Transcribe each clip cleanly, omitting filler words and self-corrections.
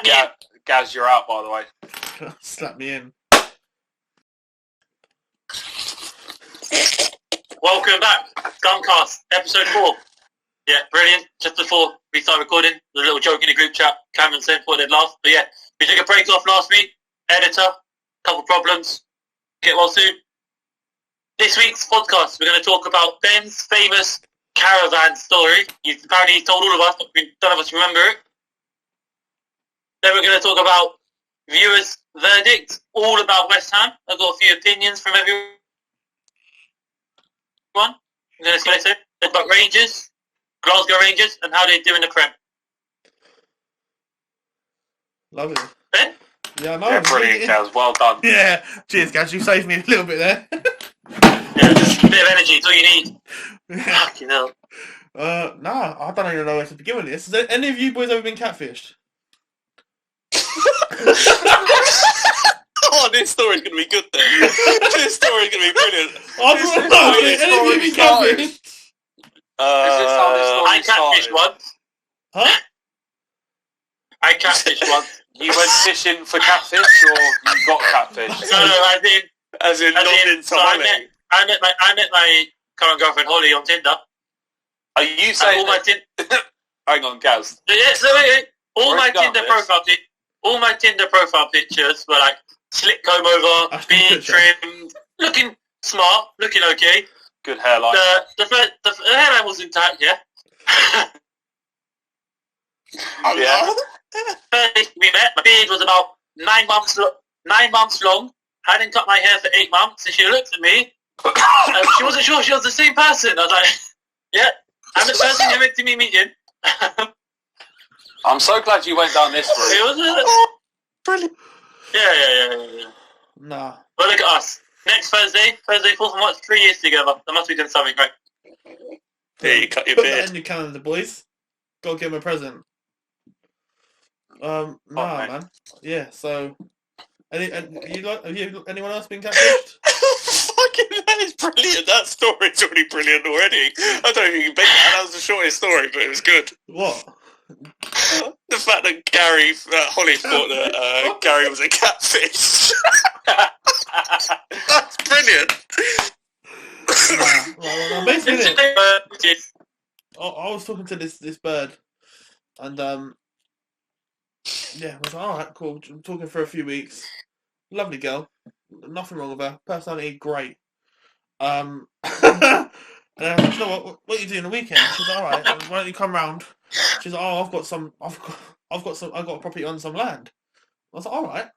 in. Gaz, you're out, by the way. Slap me in. Welcome back, Scumcast, episode 4. Yeah, brilliant. Just before we start recording, there's a little joke in the group chat. Cameron said what they'd laugh. But yeah, we took a break off last week. Editor, couple problems. Get well soon. This week's podcast, we're going to talk about Ben's famous caravan story. Apparently he's told all of us, but none of us remember it. Then we're going to talk about viewers' verdicts, all about West Ham. I've got a few opinions from everyone. We're going to talk about Rangers, Glasgow Rangers, and how they do in the Prem. Lovely. Ben? Yeah, no, Yeah, brilliant, Gaz. Well done. Yeah, cheers, Gaz. You saved me a little bit there. Yeah, just a bit of energy, it's all you need. Fucking hell. Nah, I don't even know where to begin with this. Has any of you boys ever been catfished? Oh, this story's going to be good then. This story's going to be brilliant. Any of you been catfished? I catfished once. Huh? I catfished once. You went fishing for catfish, or you got catfish? No, I did. As in, not into so Holly. I met my current girlfriend Holly on Tinder. Are you saying all my Hang on, Gaz. Yeah, so wait. All Where's my it going, Tinder this? profile pictures were like slick comb over, beard trimmed, looking smart, looking okay. Good hairline. The hairline was intact, yeah. Yeah. First day we met, my beard was about 9 months long. Hadn't cut my hair for 8 months, and she looked at me. She wasn't sure she was the same person. I was like, yeah, I'm the person you're meant to be meeting. I'm so glad you went down this route. It was brilliant. Yeah. Nah. But look at us. Next Thursday, 4th of March, 3 years together. That must be doing something, right? Yeah, you cut your Put that beard. in your calendar, boys. Go give him a present. Nah, man. Yeah, so... Have you anyone else been catfished? Fucking, that is brilliant. That story's already brilliant already. I don't think you can beat that. That was the shortest story, but it was good. What? The fact that Holly thought that Gary was a catfish. That's brilliant. Well, basically, I was talking to this bird, and yeah, I was like, alright, cool. I'm talking for a few weeks. Lovely girl, nothing wrong with her. Personality, great. And I was like, you know what are you doing the weekend? She's like, alright, why don't you come round? She's like, oh, I've got a property on some land. I was like, alright.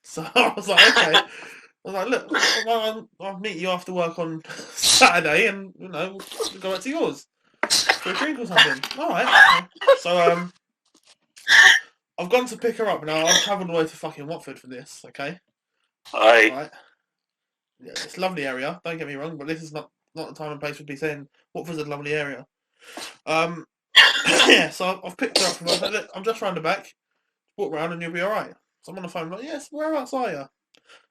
So I was like, okay. I was like, look, I'll meet you after work on Saturday, and we'll go back to yours for a drink or something. Alright. So I've gone to pick her up now. I've travelled all the way to fucking Watford for this, okay? Aye. Right. Yeah, it's a lovely area, don't get me wrong, but this is not the time and place to be saying Watford's a lovely area. Yeah, so I've picked her up and I was like, look, I'm just round the back. Walk round and you'll be alright. So I'm on the phone, I'm like, yes, whereabouts are you?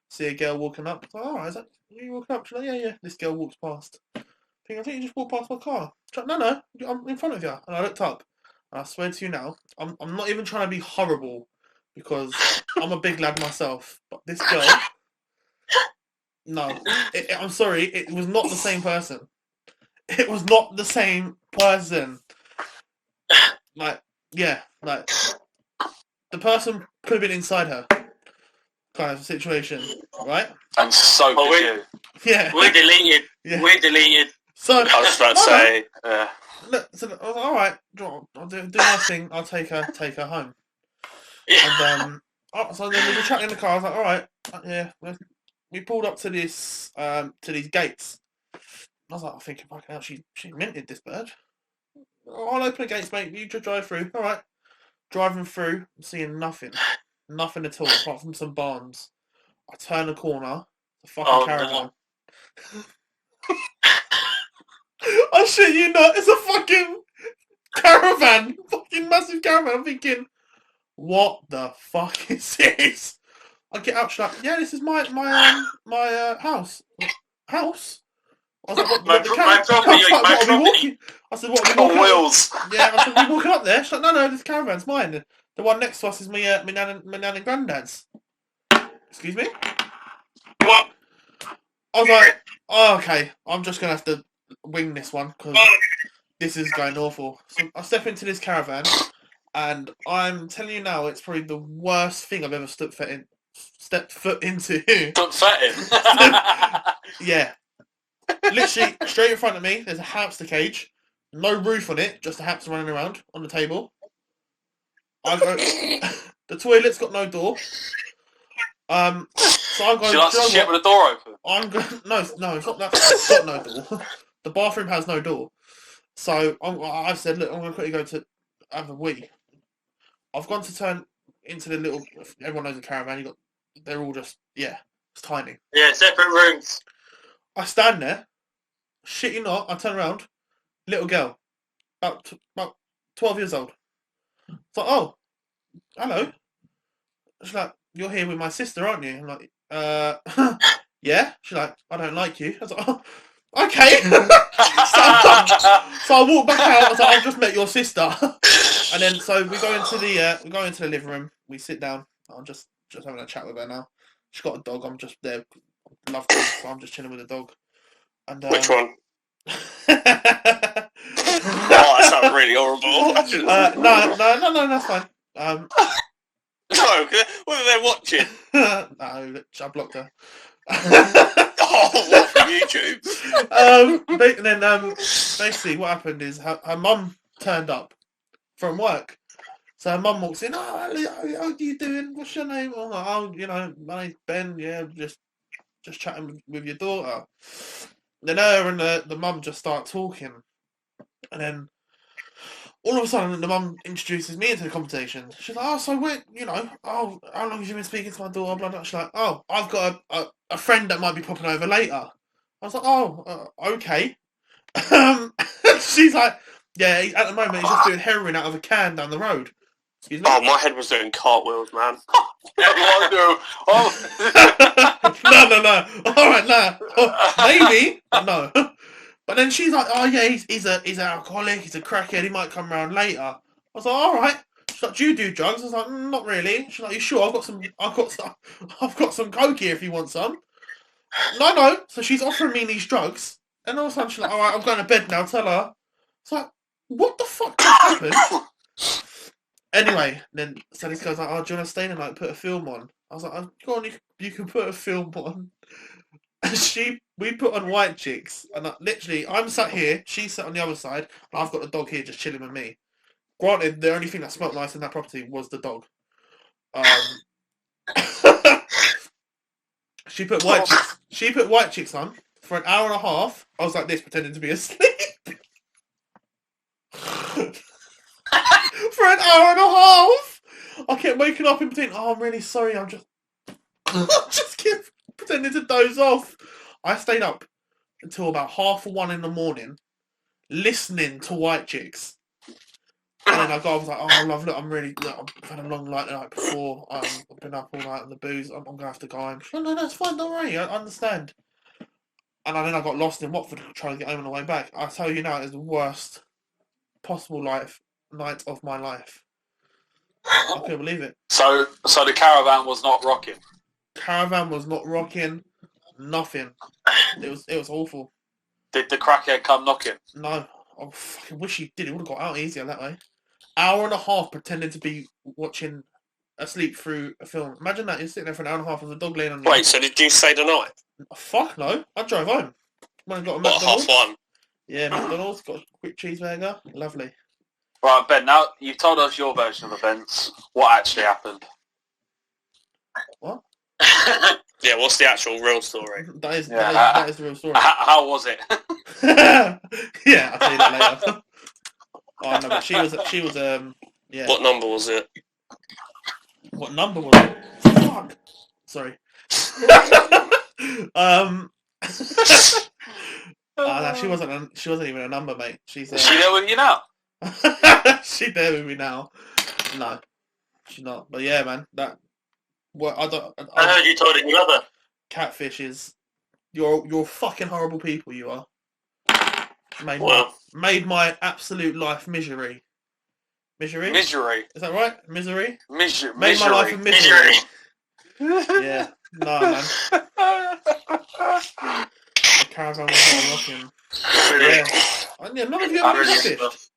See a girl walking up. I'm like, alright, is that you walking up? She's like, yeah. This girl walks past. I think you just walked past my car. She's like, no, I'm in front of you. And I looked up. And I swear to you now, I'm not even trying to be horrible because I'm a big lad myself. But this girl, no, I'm sorry, it was not the same person. It was not the same person. Like, the person could have been inside her, kind of situation, right? And so did you. Yeah. We're deleted. Yeah. We're deleted. So I was about to say, look, so I was like, all right, I'll do my thing. I'll take her home. Yeah. And so then we were chatting in the car. I was like, all right, yeah. We pulled up to these gates. I was like, I'm thinking, fucking hell, she minted this bird. I'll open the gates, mate. You just drive through. All right. Driving through, seeing nothing at all apart from some barns. I turn the corner, the fucking caravan. No. I shit you not, it's a fucking caravan, fucking massive caravan. I'm thinking, what the fuck is this? I get out, she's like, yeah, this is my house. House? I was like, what? My property. I said, what are we walking? on wheels. Yeah, I said, we're walking up there. She's like, no, this caravan's mine. The one next to us is my nan and granddad's. Excuse me? What? I was like, oh, okay, I'm just going to have to wing this one because this is going awful. So I step into this caravan and I'm telling you now, it's probably the worst thing I've ever stepped foot into. Put fat in. Yeah. Literally, straight in front of me, there's a hamster cage. No roof on it, just a hamster running around on the table. I go, the toilet's got no door. So I'm going. She likes to shit with the door open. I'm going. No, it's not that. It's got no door. The bathroom has no door. So I said, look, I'm going to quickly go to have a wee. I've gone to turn into the little. Everyone knows a caravan. They're all just it's tiny. Yeah, separate rooms. I stand there. Shit you not. I turn around. Little girl, about 12 years old. It's like, oh, hello. She's like, you're here with my sister, aren't you? I'm like, yeah. She's like, I don't like you. I was like, oh, okay. so I walk back out. I was like, I've just met your sister. And then so we go into the living room. We sit down. I'm just having a chat with her now. She's got a dog. I'm just there. Love dogs, so I'm just chilling with the dog. And Which one? no, Oh, that sounds really horrible. no, that's fine. No, whether they're watching. No, I blocked her. Oh, what from YouTube? And then basically what happened is her mum turned up from work. So her mum walks in. Oh, how are you doing? What's your name? I'm like, oh, my name's Ben. Yeah, just chatting with your daughter. Then her and the mum just start talking, and then all of a sudden the mum introduces me into the conversation. She's like, oh, so how long have you been speaking to my daughter? Blah, blah. She's like, oh, I've got a friend that might be popping over later. I was like, oh, okay. She's like, yeah, at the moment he's just doing heroin out of a can down the road. Excuse me? Oh, my head was doing cartwheels, man. Oh. No. All right, no. Oh, maybe, but no. But then she's like, oh yeah, he's an alcoholic, he's a crackhead, he might come around later. I was like, all right. She's like, do you do drugs? I was like, not really. She's like, you sure? I've got some coke here if you want some. No. So she's offering me these drugs, and all of a sudden she's like, all right, I'm going to bed now. Tell her. It's like, what the fuck just happened? Anyway, then so this guy's like, oh, do you want to stay in and like put a film on? I was like, oh, go on, you can put a film on. And we put on White Chicks, and literally, I'm sat here, she's sat on the other side, and I've got the dog here just chilling with me. Granted, the only thing that smelled nice in that property was the dog. She put White Chicks on for an hour and a half. I was like this, pretending to be asleep. For an hour and a half, I kept waking up in between. Oh, I'm really sorry. I'm just kept pretending to doze off. I stayed up until about 1:30 in the morning, listening to White Chicks. And then I was like, oh, love, look, I've had a long night the night before. I've been up all night on the booze. I'm gonna have to go home. No, that's fine. Don't worry. I understand. And then I got lost in Watford trying to get home on the way back. I tell you now, it is the worst possible night of my life. I couldn't believe it. So the caravan was not rocking. Caravan was not rocking. Nothing. It was awful. Did the crackhead come knocking? No. I fucking wish he did. It would have got out easier that way. Hour and a half pretending to be watching asleep through a film. Imagine that. You're sitting there for an hour and a half with a dog laying on you. Wait, so did you stay the night? Fuck no. I drove home. When I got a What, McDonald's. 1:30? Yeah, McDonald's. Got a quick cheeseburger. Lovely. Right, Ben, now you've told us your version of events. What actually happened? What? Yeah, what's the actual real story? That is the real story. How was it? Yeah, I'll tell you that later. Oh no, but she was yeah. What number was it? What number was it? Fuck. Sorry. No, she wasn't even a number, mate. She's Is she there with you now? She's there with me now. No, she's not. But yeah, man, I heard you told it you love her. Catfish is you're fucking horrible people. You are. Made my absolute life misery. Misery? Misery. Is that right? Misery? Misery. Made my life a misery. Yeah. Nah, man. The caravan was not rocking. Yeah. None of you ever been catfished.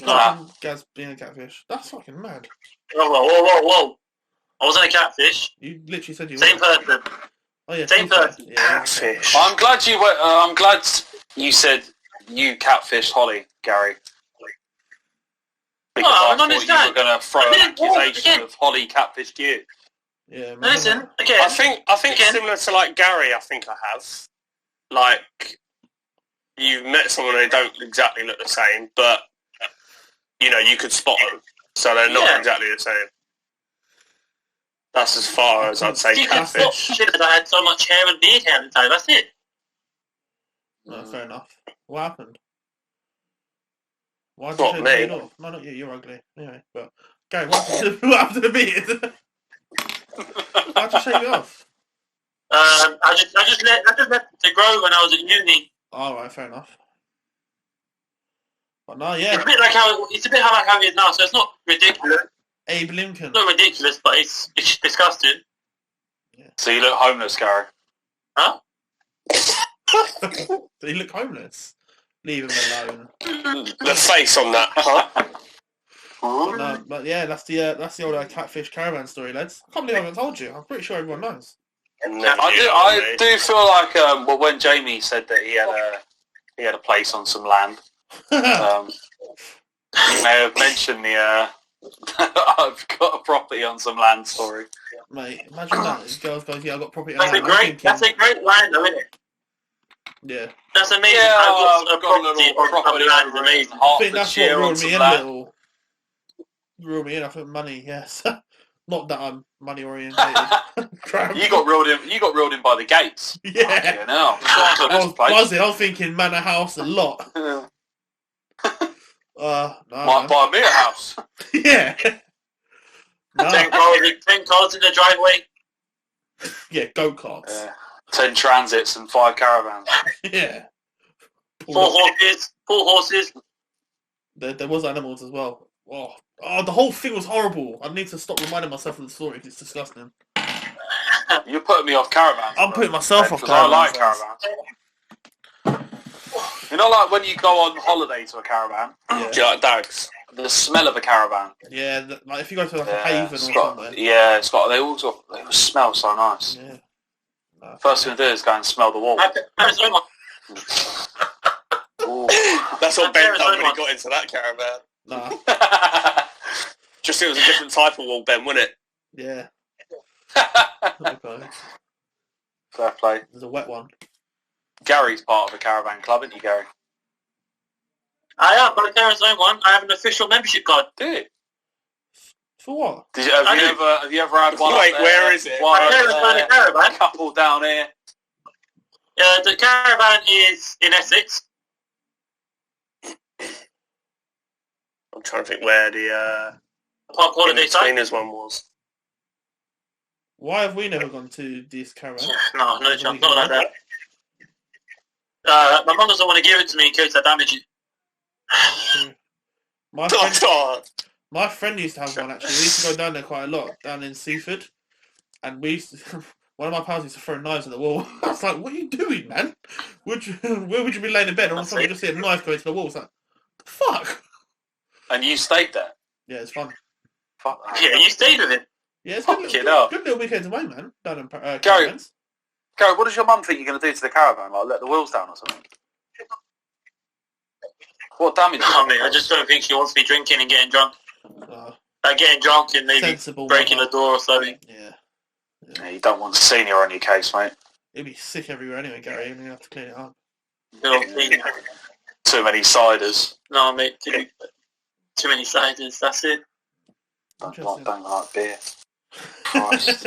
Apart from Gaz being a catfish. That's fucking mad. Whoa. I wasn't a catfish. You literally said you Same were. person. Oh yeah, Same person. Yeah, Catfish. I'm glad you went. I'm glad you said you catfished Holly, Gary. Because I thought you were going to throw an accusation of Holly catfished you. Yeah, Now listen, again. I think similar to like Gary. I think I have. Like, you've met someone who don't exactly look the same, but you know you could spot them, so they're not exactly the same. That's as far as I'd say You can spot catfish. shit that I had so much hair and beard hair at the time. That's it. No, fair enough. What happened? Why did What, you shave me? the beard off? No, not you. You're ugly. Anyway, but Gary, what happened to the beard? Why'd you shave it off? I just left it to grow when I was at uni. All right, fair enough. But no, yeah. It's a bit like how it is now. So it's not ridiculous. Abe Lincoln. It's not ridiculous, but it's disgusting. Yeah. So you look homeless, Gary. Huh? Did he look homeless? Leave him alone. The face on that, huh? But no, but yeah, that's the old catfish caravan story, lads. I can't believe I haven't told you. I'm pretty sure everyone knows. I do feel like well, when Jamie said that he had a place on some land, he may have mentioned the I've got a property on some land story. Mate, imagine that. This girl goes, yeah, I've got property on That's land. that's a great line, though, isn't it? Yeah. That's amazing. Yeah, I've got a a property on land. Is amazing. I think that's what Hertfordshire on ruled some me in a land. little. Ruled me in, I think money, yes. Not that I'm money orientated. You got reeled in by the gates. Yeah. Yeah, no. I was buzzing, I was thinking Manor House a lot. No, Might buy me a house. yeah. No. 10 cars in the driveway. Yeah, go-karts. Yeah. 10 transits and 5 caravans. Yeah. 4 horses. There was animals as well. Oh, the whole thing was horrible. I need to stop reminding myself of the story because it's disgusting. You're putting me off caravans. I'm putting myself off caravans. I like caravans. caravans. You know, like when you go on holiday to a caravan, Yeah. Do you like dogs? the smell of a caravan. Yeah, like if you go to like a haven or something. Yeah, they all smell so nice. Yeah. No, First thing to do is go and smell the wall. Ooh. That's what Ben done when he Arizona. got into that caravan. nah. Just it was a different type of wall, Ben, wasn't it? Yeah. Okay. Fair play. There's a wet one. Gary's part of a caravan club, isn't he, Gary? I have got a Arizona one. I have an official membership card. Do you? For what? Have you ever had one? Wait, up there, where is it? One My up parents own there, a caravan. a couple down here. The caravan is in Essex. I'm trying to think where the Park Holiday site. Cleaners one was. Why have we never gone to this caravan? No chance. Not like that. My mum doesn't want to give it to me in case I damage it. My friend used to have one actually. We used to go down there quite a lot, down in Seaford. And we used to, one of my pals used to throw knives at the wall. I was like, what are you doing, man? Where would you be laying in bed? And all of a sudden you just see a knife going to the wall. It's like, the fuck? And you stayed there? Yeah, it's fun. Fuck that. Yeah, you stayed with it. Yeah, it's Fucking good, hell. good little weekends away, man. Down in Gary. caravans. Gary, what does your mum think you're going to do to the caravan? Like, let the wheels down or something? What damage? I mean, I just don't think she wants me drinking and getting drunk. Like getting drunk and maybe Sensible breaking mother. the door or something. Yeah. Yeah, you don't want senior on your case, mate. It'd be sick everywhere anyway, Gary, and you have to clean it up. You know what I mean? Too many ciders. No, mate, too many ciders, that's it. Don't like beer. Christ.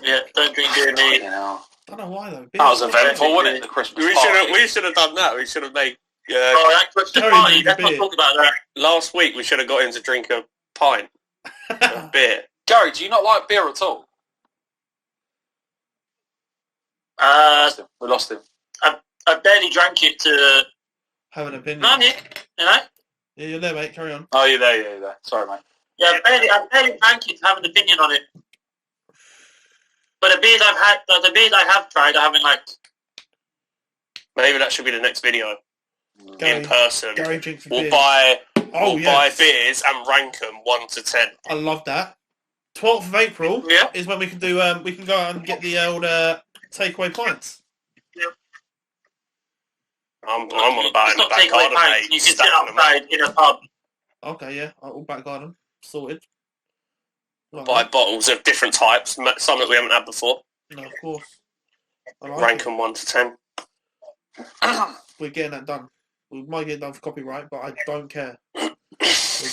Yeah, don't drink beer, mate. You know. I don't know why though. That was eventful, wasn't it? The Christmas party. We should have done that. We should have made. Oh, that Christmas Gary party, needs a let's not beer. talk about that. Last week we should have got him to drink a pint of beer. Gary, do you not like beer at all? We lost him. I barely drank it to... Have an opinion. No, I'm here, you know? Yeah, you're there, mate. Carry on. Oh, you're there. You're there. Sorry, mate. Yeah, I'm barely cranky to have an opinion on it. But the beers I have tried, I haven't liked. Maybe that should be the next video. Gary, In person. Gary drinks We'll beers. buy yes. beers and rank them 1 to 10. I love that. 12th of April Yeah. is when we can do. We can go out and get the old takeaway pints. I'm on about in the It's not back takeaway garden, pints. mate. You can sit Stacking them up. outside in a pub. Okay, yeah. All back garden sorted. Right, Buy mate. bottles of different types, some that we haven't had before. No, of course. I like Rank it. them 1 to 10. We're getting that done. We might get it done for copyright, but I don't care. We're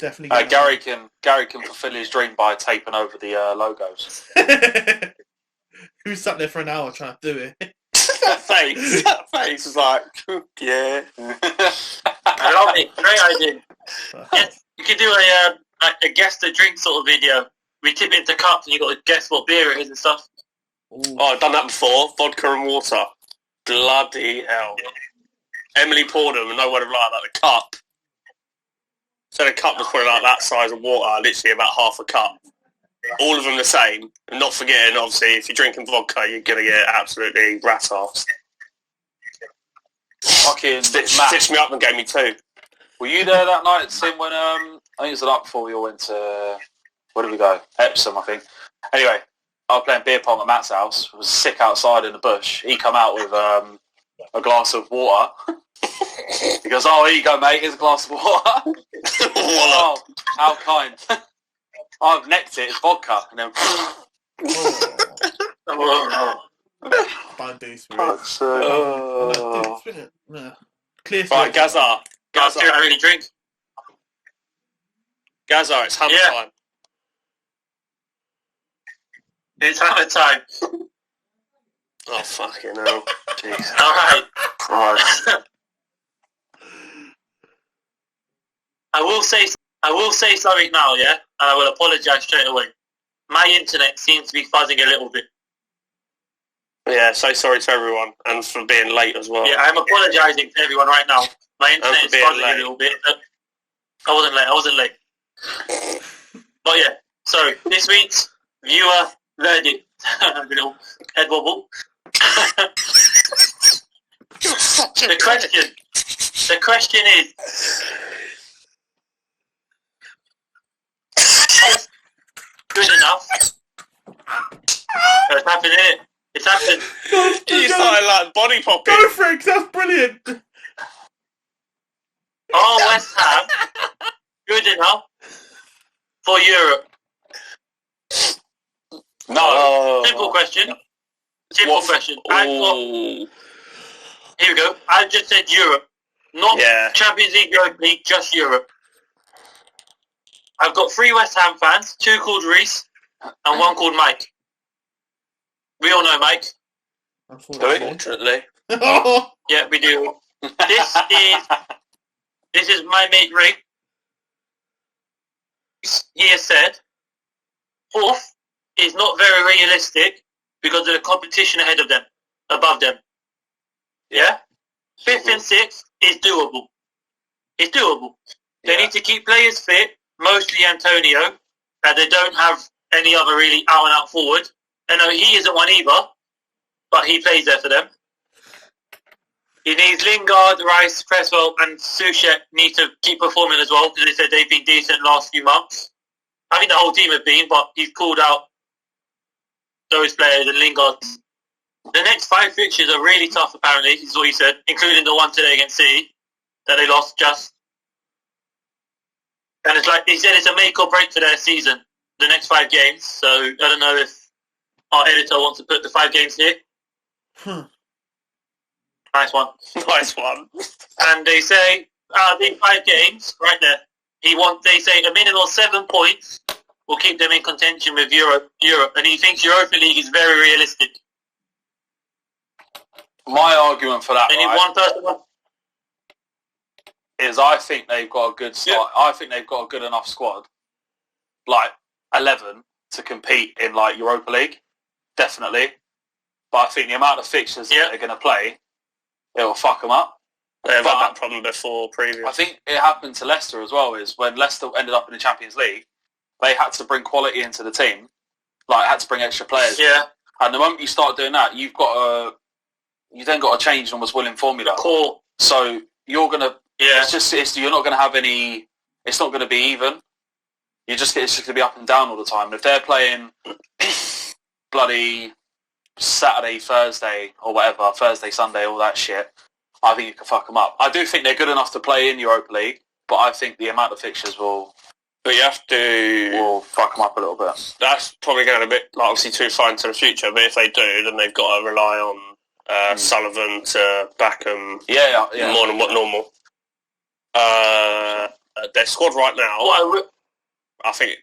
definitely getting Gary can fulfil his dream by taping over the logos. that. Who sat there for an hour trying to do it? That face is like, yeah. I love it. Great idea. Yes, you could do a guess the drink sort of video. We tip it into cups and you got to guess what beer it is and stuff. Ooh. Oh, I've done that before. Vodka and water. Bloody hell. Emily poured them and no one would like that. The cup. So the cup was probably like that size of water, literally about half a cup. All of them the same. And not forgetting, obviously, if you're drinking vodka, you're going to get absolutely rat-assed. Fucking Stitched me up and gave me 2. Were you there that night, Sim, when I think it was the night before we all went to, where did we go? Epsom, I think. Anyway, I was playing beer pong at Matt's house. I was sick outside in the bush. He come out with a glass of water. He goes, "Oh, here you go, mate. Here's a glass of water." Oh, how kind. I've necked it. It's vodka. And then... Don't do spirit. Oh. No. Clear Right, spirit. Gaza. I Gaza, really drink. Gaza, it's hammer Yeah. time. It's hammer time. Oh, fucking hell. Jeez. Alright. Christ. I will say something now, yeah? And I will apologise straight away. My internet seems to be fuzzing a little bit. Yeah, so sorry to everyone, and for being late as well. Yeah, I'm apologising to everyone right now. My internet is being fuzzing late. a little bit. I wasn't late. But yeah, so this week's viewer verdict. A little head wobble. The question is, good enough? It's happening, innit? It's happened. You started like body popping. Go for it, 'cause that's brilliant. Are West Ham good enough for Europe? No. Simple question. Simple question. Ooh. Here we go. I just said Europe. Not Yeah. Champions League, Europa League, just Europe. I've got 3 West Ham fans, 2 called Reese, and 1 called Mike. We all know Mike. Unfortunately. Yeah, we do. This is my mate Rick. He has said 4th is not very realistic because of the competition ahead of them, above them. Yeah? 5th and 6th is doable. It's doable. They need to keep players fit, mostly Antonio, and they don't have any other really out-and-out forward. I know he isn't one either, but he plays there for them. He needs Lingard, Rice, Cresswell, and Soucek need to keep performing as well because they said they've been decent last few months. I think the whole team have been, but he's called out those players and Lingard. The next 5 fixtures are really tough, apparently, is what he said, including the one today against City that they lost just. And it's like he said, it's a make or break for their season, the next 5 games. So I don't know if our editor wants to put the 5 games here. Nice one. Nice one. And they say, these 5 games, right there, they say a minimum of 7 points will keep them in contention with Europe, and he thinks Europa League is very realistic. My argument for that, They need right, one person. is I think they've got a good start. Yeah. I think they've got a good enough squad, like 11, to compete in like Europa League, definitely. But I think the amount of fixtures that they're going to play, it will fuck them up. They've had that problem before, previous. I think it happened to Leicester as well, is when Leicester ended up in the Champions League, they had to bring quality into the team, like had to bring extra players. Yeah. And the moment you start doing that, you then got to change an almost winning formula. Cool. So you're gonna, Yeah. you're not gonna have any. It's not gonna be even. It's just gonna be up and down all the time. If they're playing bloody Saturday, Thursday, or whatever, Thursday, Sunday, all that shit, I think you can fuck them up. I do think they're good enough to play in Europa League, but I think the amount of fixtures will fuck them up a little bit. That's probably going a bit, like, obviously too far into the future, but if they do, then they've got to rely on Sullivan to back them more than what normal. Their squad right now, I think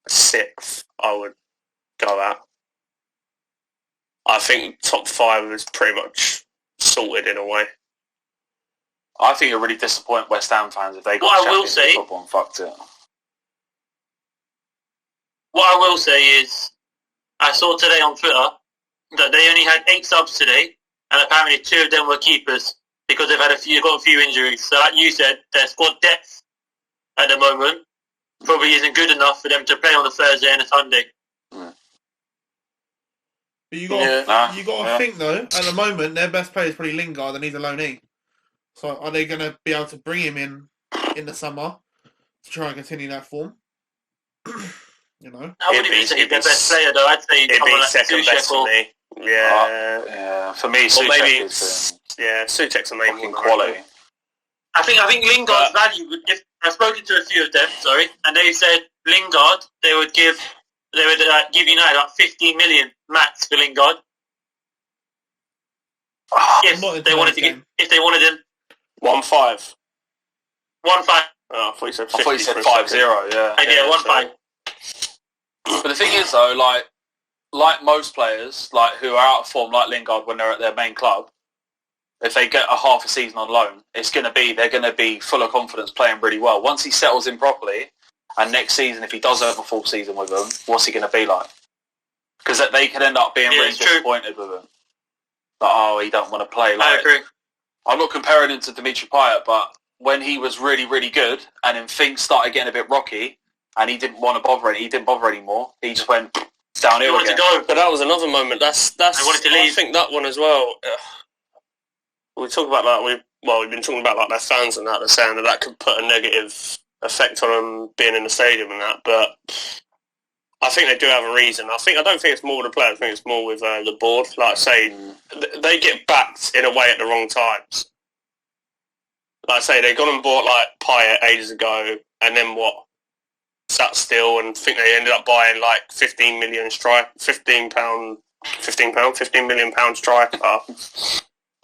6th I would go at. I think top 5 is pretty much sorted in a way. I think it'll really disappoint West Ham fans if they got Champions League football and fucked it. What I will say is, I saw today on Twitter that they only had 8 subs today, and apparently 2 of them were keepers because they've got a few injuries. So, like you said, their squad depth at the moment probably isn't good enough for them to play on a Thursday and a Sunday. But you got to think though. At the moment, their best player is probably Lingard, and he's a loanee. So are they going to be able to bring him in the summer to try and continue that form? You know, I wouldn't even say he's their best player though. I'd say it'd be second best for me. Yeah, for me, Suchek maybe Suchek's the main quality. I think Lingard's value would. If I've spoken to a few of them, and they said Lingard, they would give United like 15 million max for Lingard. If they wanted him. 1.5. 1.5. Oh, I thought you said 50. I thought you said 5-0. Yeah. Yeah, 1.5. But the thing is, though, like most players, like who are out of form, like Lingard, when they're at their main club, if they get a half a season on loan, they're going to be full of confidence, playing really well. Once he settles in properly, and next season, if he does have a full season with them, what's he going to be like? Because they could end up being really disappointed with him. Like, he don't want to play. Like, I agree. I'm not comparing him to Dimitri Payet, but when he was really, really good, and then things started getting a bit rocky, and he didn't want to bother. He didn't bother anymore. He just went downhill. He wanted to go, but that was another moment. I think that one as well. We talk about that. We've been talking about like their fans and that. They're saying that could put a negative effect on them being in the stadium and that. But I think they do have a reason. I don't think it's more with the players. I think it's more with the board. Like I say, they get backed in a way at the wrong times. Like I say, they got and bought like Payet ages ago, and then sat still, and think they ended up buying like 15 million striker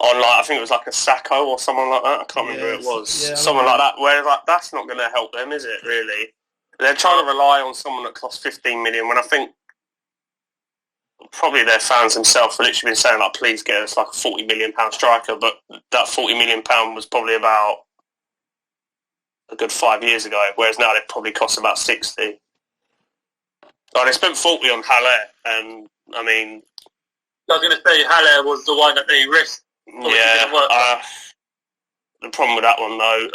on like, I think it was like a Sacco or someone like that. I can't remember who it was. Yeah, someone like that. Where like that's not going to help them, is it? Really? They're trying to rely on someone that costs 15 million. When I think probably their fans themselves have literally been saying like, please get us like a 40 million pound striker. But that 40 million pound was probably about a good 5 years ago, whereas now they probably cost about 60. Like, they spent 40 on Haller, and I mean, I was going to say Haller was the one that they risked. Yeah. The problem with that one though,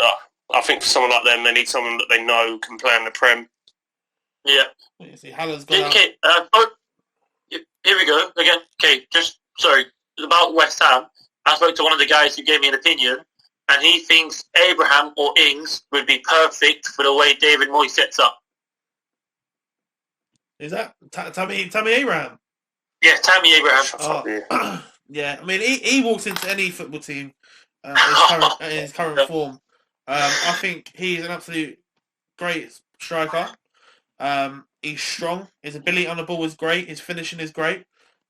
I think for someone like them, they need someone that they know can play in the Prem. Yeah. You see, Haller's gone out. Okay, here we go again. Okay, about West Ham. I spoke to one of the guys who gave me an opinion, and he thinks Abraham or Ings would be perfect for the way David Moyes sets up. Is that Tammy Abraham? Yeah, Tammy Abraham. Yeah, I mean, he walks into any football team in his current form. I think he's an absolute great striker. He's strong. His ability on the ball is great. His finishing is great.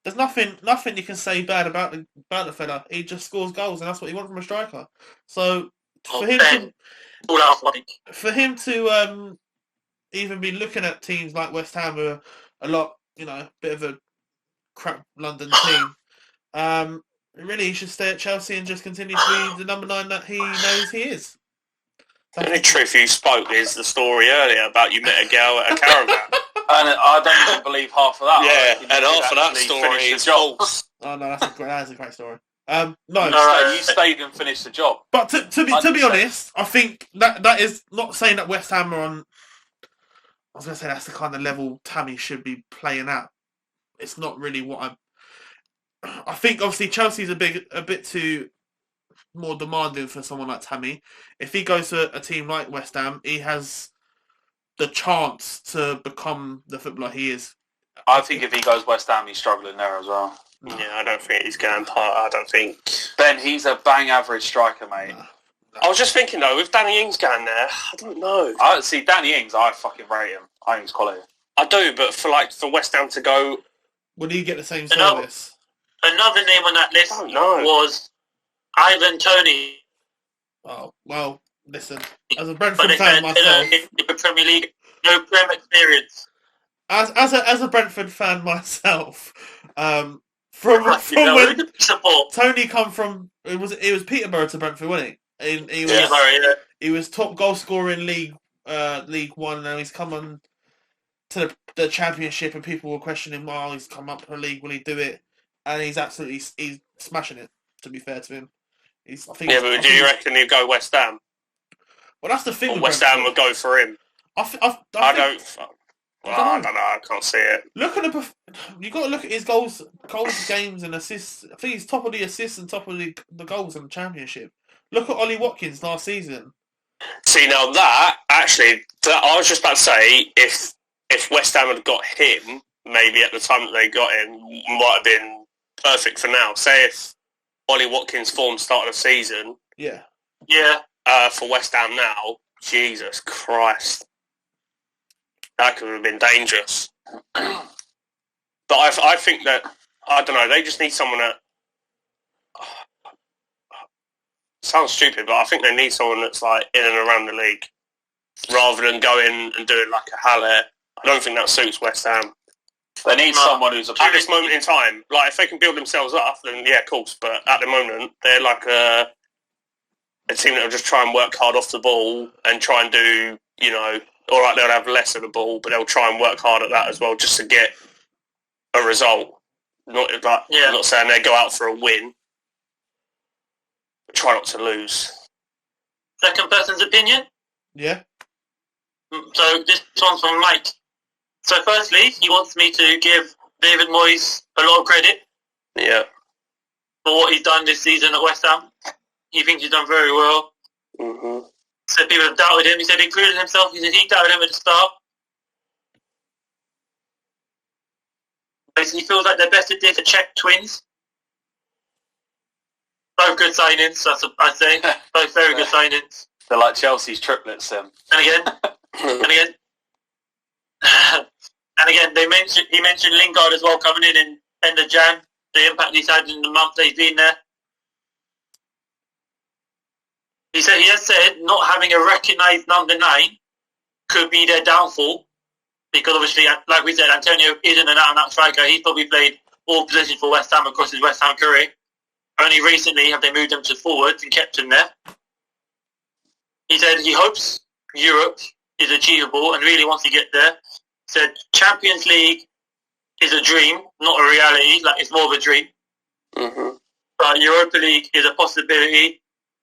There's nothing you can say bad about the fella. He just scores goals, and that's what you want from a striker. So for him to even be looking at teams like West Ham, who are a lot, bit of a crap London team. Really, he should stay at Chelsea and just continue to be the number 9 that he knows he is. The only truth you spoke is the story earlier about you met a girl at a caravan. And I don't even believe half of that. Yeah, and half of that story is false. Oh no, that is a great story. No. You stayed and finished the job. But to be 100%. honest, I think that is not saying that West Ham are on. I was going to say that's the kind of level Tammy should be playing at. It's not really what I think. Obviously, Chelsea's a bit too more demanding for someone like Tammy. If he goes to a team like West Ham, he has the chance to become the footballer he is. I think if he goes West Ham, he's struggling there as well. Yeah, I don't think he's going part. I don't think. Ben, he's a bang average striker, mate. Nah. I was just thinking though, with Danny Ings going there, I don't know. I see Danny Ings. I fucking rate him. I think he's quality. I do, but for West Ham to go, Would he get the same No. service? Another name on that list I don't know. was Ivan Toney. Oh well, listen. As a But Brentford they fan said myself, in the Premier League, no Prem experience. as a Brentford fan myself, from when Support. Tony come from, it was Peterborough to Brentford, wasn't he? He was top goal scorer in League One, and now he's come on to the Championship, and people were questioning, "Oh, he's come up to the league, will he do it?" And he's smashing it. To be fair to him, but do you reckon he'd go West Ham? Well, that's the thing. Or with West Ham Brentford. would go for him? I don't know. I can't see it. Look at you got to look at his goals, games, and assists. I think he's top of the assists and top of the goals in the Championship. Look at Ollie Watkins last season. See, now that actually, I was just about to say, if West Ham had got him, maybe at the time that they got him, might have been perfect for now. Say if Ollie Watkins' form started the season, Yeah. for West Ham now, Jesus Christ, that could have been dangerous. But I think that, I don't know, they just need someone that, sounds stupid, but I think they need someone that's like in and around the league, rather than going and doing like a Haller. I don't think that suits West Ham. They need someone who's At this moment in time, like if they can build themselves up, then yeah, of course. But at the moment, they're like a team that will just try and work hard off the ball and try and do, all right, they'll have less of the ball, but they'll try and work hard at that as well, just to get a result. I'm not saying they go out for a win, but try not to lose. Second person's opinion. Yeah. So this one's from Mike. So firstly, he wants me to give David Moyes a lot of credit. Yeah. For what he's done this season at West Ham. He thinks he's done very well. Mm-hmm. Said people have doubted him. He said, including himself, he said he doubted him at the start. Basically, he feels like they're best at this, the Czech twins. Both good signings, I'd say. Both very good signings. They're like Chelsea's triplets, then. And again, he mentioned Lingard as well coming in end of Jan. The impact he's had in the month that he's been there. He has said not having a recognised number 9 could be their downfall, because obviously, like we said, Antonio isn't an out-and-out striker. He's probably played all positions for West Ham across his West Ham career. Only recently have they moved him to forwards and kept him there. He said he hopes Europe is achievable and really wants to get there. He said Champions League is a dream, not a reality. Like, it's more of a dream. Mm-hmm. But Europa League is a possibility.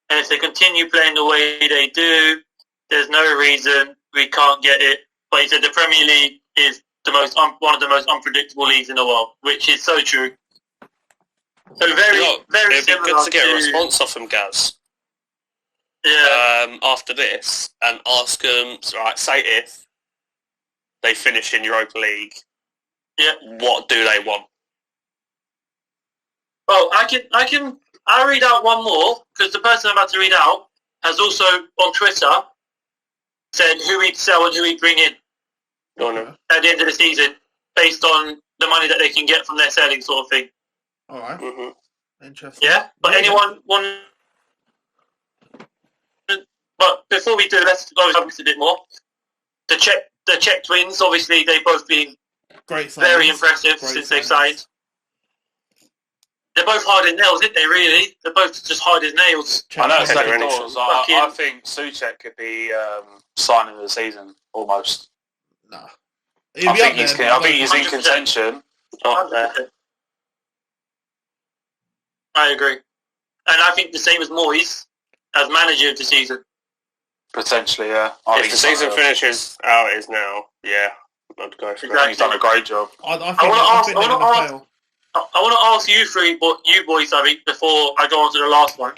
And if they continue playing the way they do, there's no reason we can't get it. But he said the Premier League is one of the most unpredictable leagues in the world, which is so true. So very it'd be similar good to get a response off him, Gaz. Yeah. After this, and ask them, right, say if they finish in Europa League, what do they want? Well, I'll read out one more, because the person I'm about to read out has also on Twitter said who he'd sell and who he'd bring in at the end of the season, based on the money that they can get from their selling, sort of thing. All right. Mm-hmm. Interesting. Yeah, but anyone want? But before we do, let's go over this a bit more. The Czech twins, obviously, they've both been Great signings. very impressive since they've signed. They're both hard as nails, aren't they, really? They're both just hard as nails. I know, it's Check. doors. I think Souček could be signing of the season, almost. Nah. I think he's in contention. I agree. And I think the same as Moyes as manager of the season. Potentially, yeah. If the season finishes how it is now, yeah, I'd go for that. He's done a great job. I want to ask you three, you boys, before I go on to the last one.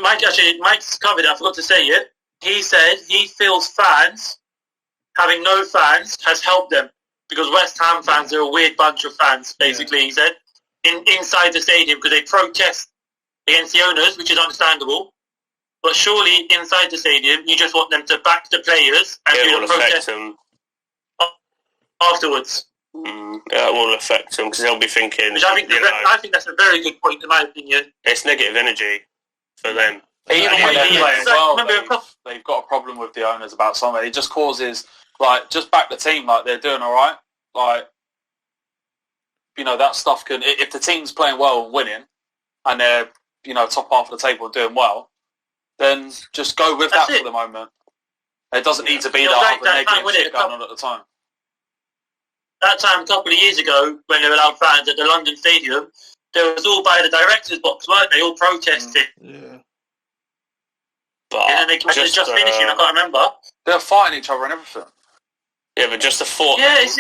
Mike's covered it. I forgot to say it. He said he feels having no fans has helped them because West Ham fans are a weird bunch of fans. Basically, he said inside the stadium because they protest against the owners, which is understandable. But surely inside the stadium, you just want them to back the players and do the protest afterwards. Yeah, it will affect them because they'll be thinking. Which I think that's a very good point, in my opinion. It's negative energy for them. Even when they're playing well, they've got a problem with the owners about something. It just causes, just back the team, they're doing all right. That stuff can. If the team's playing well and winning, and they're, top half of the table and doing well, then just go with that for the moment. It doesn't need to be that other negative shit going on at the time. That time, a couple of years ago, when they were allowed fans at the London Stadium, there was all by the director's box, weren't they? All protesting. Yeah. But and they just finishing, I can't remember. They're fighting each other and everything. Yeah, but just the thought. Yeah, it's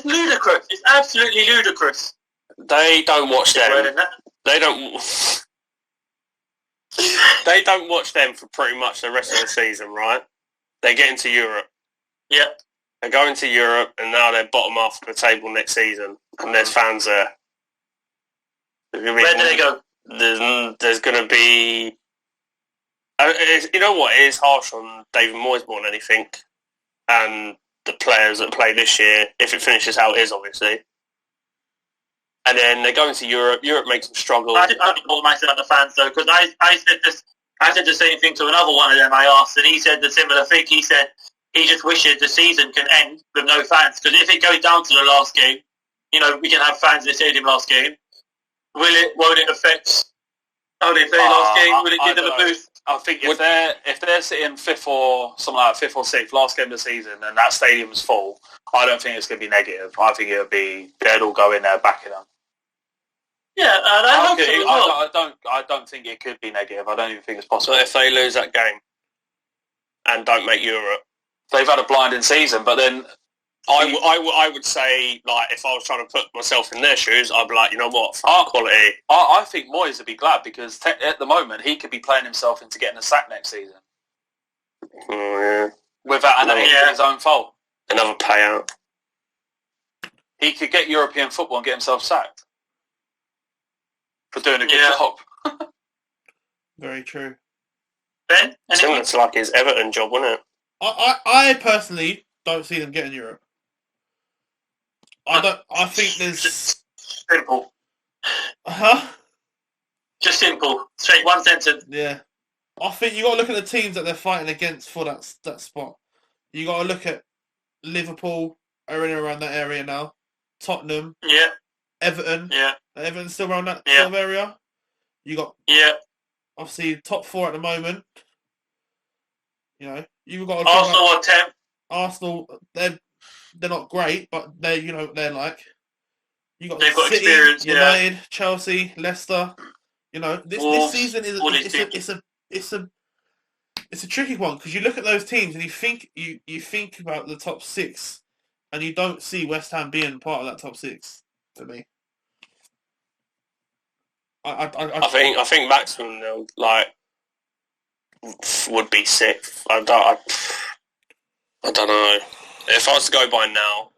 ludicrous. It's absolutely ludicrous. They don't watch them. They don't. They don't watch them for pretty much the rest of the season, right? They get into Europe. Yeah. They go into Europe, and now they're bottom half of the table next season, and there's fans there. Where do they go? There's going to be... you know what? It is harsh on David Moyes more than anything, and the players that play this year, if it finishes how it is, obviously. And then they go into Europe. Europe makes them struggle. I didn't call myself the fans, though, because I said the same thing to another one of them I asked, and he said the similar thing. He said he just wishes the season can end with no fans, because if it goes down to the last game, we can have fans in the stadium last game. Won't it affect how they play last game? Will it give them a boost? I think if they're sitting fifth or sixth last game of the season and that stadium's full, I don't think it's going to be negative. I think it'll be they'd all go in there backing them. Yeah, I don't think it could be negative. I don't even think it's possible. So if they lose that game and don't make Europe, they've had a blinding season. But then I would say, if I was trying to put myself in their shoes, I'd be like, you know what, quality. I think Moyes would be glad because at the moment he could be playing himself into getting a sack next season. Oh, yeah. Without his own fault. Another payout. He could get European football and get himself sacked for doing a good job. Very true. Ben? Similar to his Everton job, wasn't it? I personally don't see them getting Europe. I think there's simple. Just simple. Straight one sentence. Yeah. I think you got to look at the teams that they're fighting against for that spot. You got to look at Liverpool are in around that area now. Tottenham. Yeah. Everton. Yeah. Everton's still around that sort of area. You got obviously top four at the moment. You've got Arsenal on 10. Arsenal, they're not great, but they're they're like they've got City, experience. United, Chelsea, Leicester. This season is it's a tricky one because you look at those teams and you think about the top six, and you don't see West Ham being part of that top six for me. I think maximum they'll would be sixth. I don't know. If I was to go by now,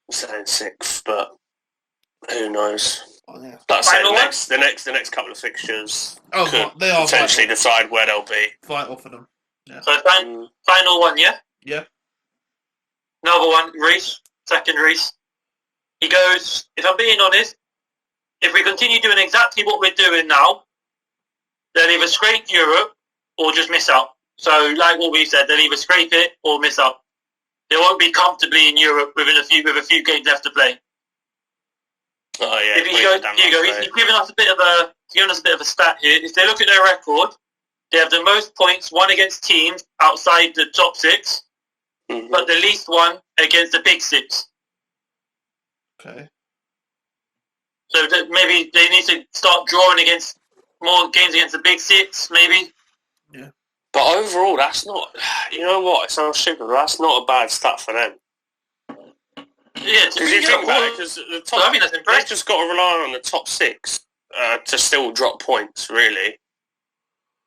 I'm saying sixth, but who knows? Oh, yeah. Like I say, the next couple of fixtures could they are potentially decide where they'll be. Vital for them. Yeah. So final one, yeah? Yeah. Another one, Reece. Second Reece. He goes, if I'm being honest, if we continue doing exactly what we're doing now, they'll either scrape Europe or just miss out. So, like what we said, they'll either scrape it or miss out. They won't be comfortably in Europe with a few games left to play. Oh yeah. He's giving us a bit of a stat here. If they look at their record, they have the most points won against teams outside the top six, but the least one against the big six. Okay. So maybe they need to start drawing against more games against the big six, maybe. Yeah. But overall, that's not... You know what? It sounds stupid, but that's not a bad stat for them. Yeah, Because you think about it, because the top... I mean, that's they've impressive. just got to rely on the top six to still drop points, really.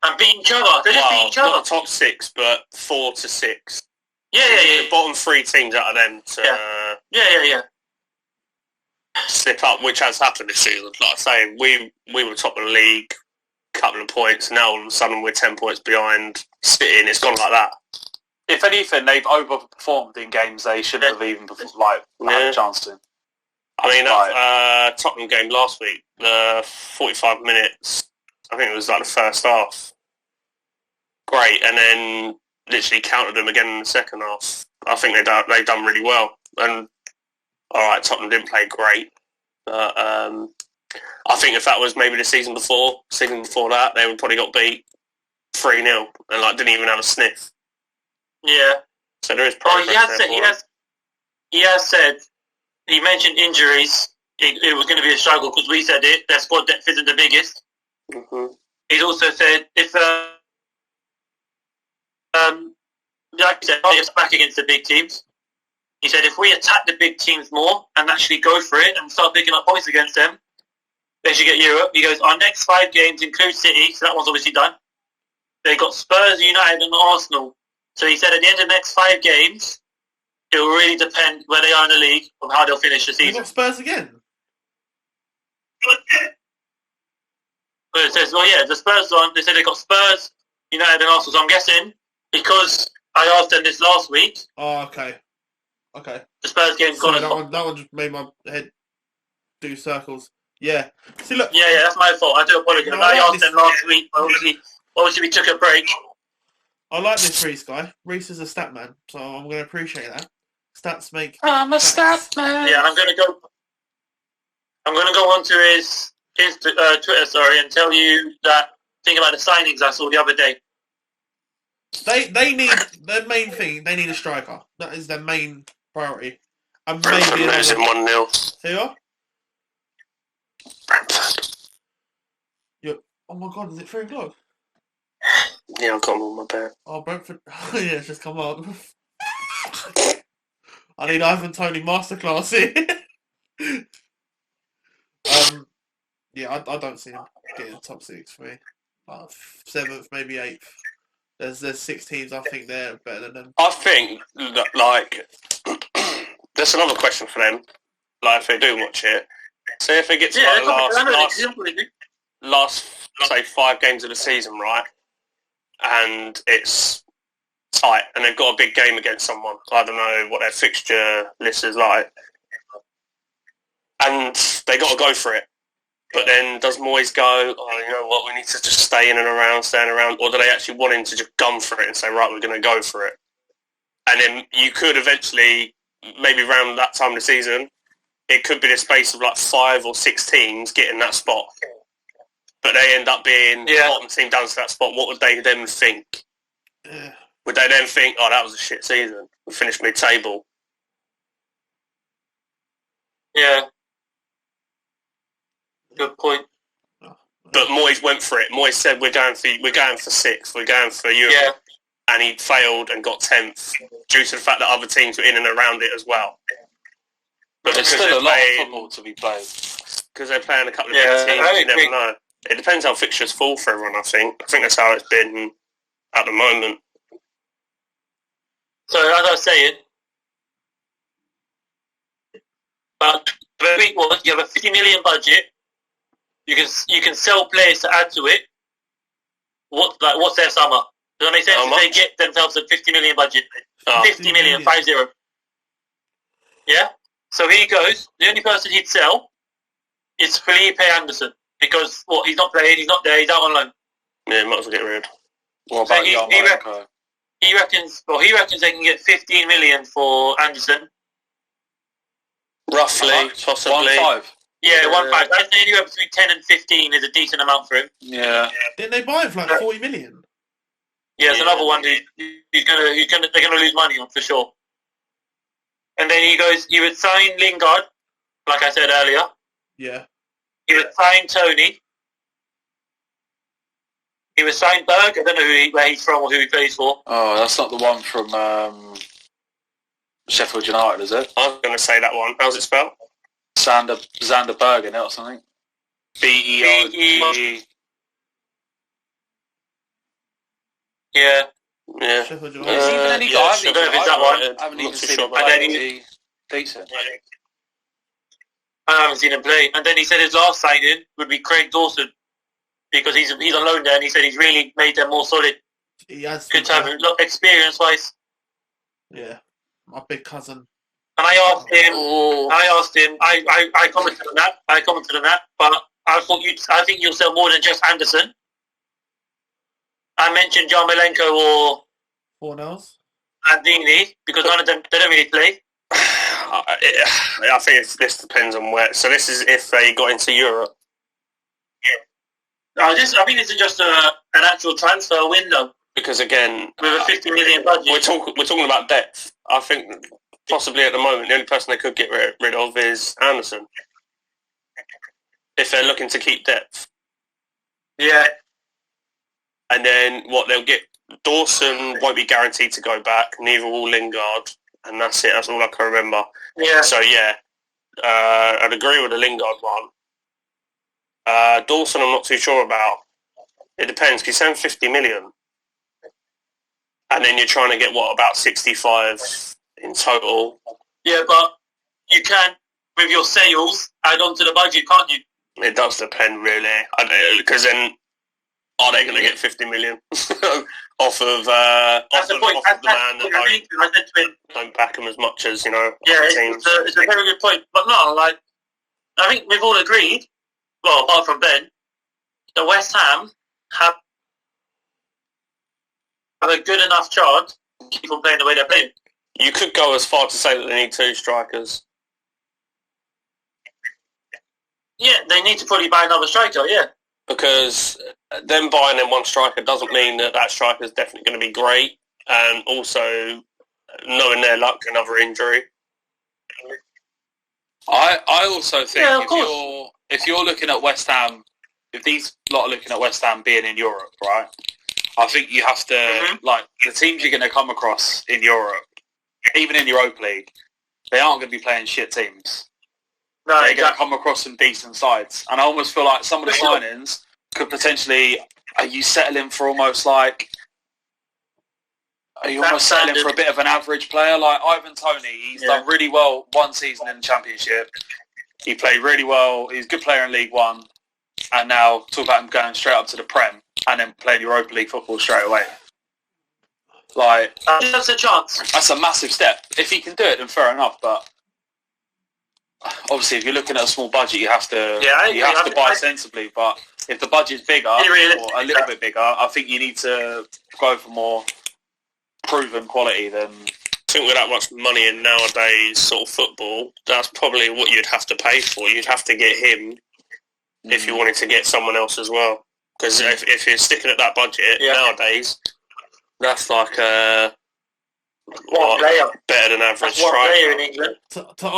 And beat each other. They just beat each other. Not the top six, but 4 to 6. Yeah. The bottom 3 teams out of them to Yeah. slip up, which has happened this season. Like I say, we were top of the league, couple of points. Now all of a sudden we're 10 points behind City, and it's gone like that. If anything, they've overperformed in games they shouldn't have even had a chance to. I mean, Tottenham game last week, the 45 minutes, I think it was like the first half. Great, and then literally countered them again in the second half. I think they done really well. And all right, Tottenham didn't play great, but I think if that was maybe the season before that, they would probably got beat 3-0 and didn't even have a sniff. Yeah. So there is progress he has said, he mentioned injuries. It was going to be a struggle because we said it. Their squad depth isn't the biggest. Mm-hmm. He's also said if like you said, it's back against the big teams. He said if we attack the big teams more and actually go for it and start picking up points against them, they should get Europe. He goes, our next 5 games include City, so that one's obviously done. They got Spurs, United and Arsenal. So he said at the end of the next 5 games, it will really depend where they are in the league of how they'll finish the They season. got Spurs again. But it says, the Spurs one, they said they got Spurs, United and Arsenal. So I'm guessing, because I asked them this last week, Oh, okay. the Spurs game's gone. That one just made my head do circles. Yeah. See, look. Yeah, that's my fault. I do apologise. No, I I like asked them last week. Obviously we took a break. I like this Reese guy. Reese is a stat man, so I'm going to appreciate that. Stats make. I'm a stat man. Yeah, and I'm going to go onto his Twitter, and tell you that thing about the signings I saw the other day. They need their main thing. They need a striker. That is their main priority. And Brentford maybe losing 1-0. Who are? Brentford. Oh my god, is it 3 o'clock? Yeah, I've got them on my bed. Oh, Brentford. Yeah, it's just come up. I need Ivan Toney masterclass here. Yeah, I don't see him getting the top 6 for me. 7th, maybe 8th. There's 6 teams I think they're better than them. I think there's another question for them. If they do watch it, say if they get to last say 5 games of the season, right, and it's tight, and they've got a big game against someone. I don't know what their fixture list is like, and they got to go for it. But then does Moyes go, you know what, we need to just stay in and around, or do they actually want him to just gun for it and say, right, we're going to go for it? And then you could eventually, maybe around that time of the season, it could be the space of 5 or 6 teams getting that spot. But they end up being the bottom team down to that spot. What would they then think? Yeah. Would they then think, that was a shit season, we finished mid-table? Yeah. Good point. But Moyes went for it. Moyes said, we're going for 6th, we're going for Europe. Yeah. And he failed and got 10th due to the fact that other teams were in and around it as well. But there's still a lot of football to be played. Because they're playing a couple of big teams, you never know. It depends how fixtures fall for everyone, I think. I think that's how it's been at the moment. So, as I was saying, very well, you have a 50 million budget. You can sell players to add to it. What's their summer? Does that make sense? They get themselves a 50 million budget. 50 million, 50. Yeah? So here he goes. The only person he'd sell is Felipe Anderson. Because, he's not playing, he's not there, he's out on loan. Yeah, might as well get rid. What about he reckons they can get 15 million for Anderson. Roughly, possibly. 1.5. Yeah, 1.5. I'd say anywhere between 10 and 15 is a decent amount for him. Yeah. Didn't they buy him for 40 million? Yeah, it's another one they're gonna lose money on for sure. And then he goes, you would sign Lingard, like I said earlier. Yeah. He was signed Tony. He was signed Berg. I don't know where he's from or who he plays for. Oh, that's not the one from Sheffield United, is it? I was going to say that one. How's it spelled? Xander Bergen or something. B-E-R-G-E. Yeah. Sheffield Is United. he even any guy? I haven't even seen him And then play. Decent. I haven't seen him play. And then he said his last signing would be Craig Dawson because he's on loan there, and he said he's really made them more solid. He has Good to have him. Look, experience-wise. Yeah, my big cousin. And I asked him. I commented on that. But I think you'll sell more than just Anderson. I mentioned Jarmolenko or Fornells. Andini because none of them they don't really play. I think this depends on where. So this is if they got into Europe. I think this is just an actual transfer window. Because again, with a 50 million budget, we're talking about depth. I think possibly at the moment the only person they could get rid of is Anderson. If they're looking to keep depth. Yeah. And then what they'll get, Dawson won't be guaranteed to go back, neither will Lingard, and that's it, that's all I can remember. Yeah. So yeah, I'd agree with the Lingard one. Dawson I'm not too sure about. It depends, because he's saying 50 million. And then you're trying to get, about 65 in total? Yeah, but you can, with your sales, add on to the budget, can't you? It does depend, really. Because then, are they going to get 50 million off of That's the point. the man that don't back him as much as, Yeah, teams? it's a very good point. But no, I think we've all agreed, well, apart from Ben, that West Ham have a good enough chance to keep on playing the way they're playing. You could go as far to say that they need 2 strikers. Yeah, they need to probably buy another striker, yeah. Because them buying them 1 striker doesn't mean that striker is definitely going to be great. And also, knowing their luck, another injury. I also think yeah, if you're looking at West Ham, if these lot are looking at West Ham being in Europe, right? I think you have to, the teams you're going to come across in Europe, even in Europa League, they aren't going to be playing shit teams. No, they're going to come across some decent sides. And I almost feel like some of the signings could potentially, are you settling for almost settling for a bit of an average player? Like Ivan Toney, he's done really well 1 season in the Championship. He played really well. He's a good player in League One. And now talk about him going straight up to the Prem and then playing Europa League football straight away. That's a chance. That's a massive step. If he can do it, then fair enough. But obviously, if you're looking at a small budget, you have to buy sensibly. But if the budget's bigger or a little bit bigger, I think you need to go for more proven quality than. I think with that much money in nowadays sort of football, that's probably what you'd have to pay for. You'd have to get him if you wanted to get someone else as well. Because if you're sticking at that budget nowadays, that's like better than average striker in England. To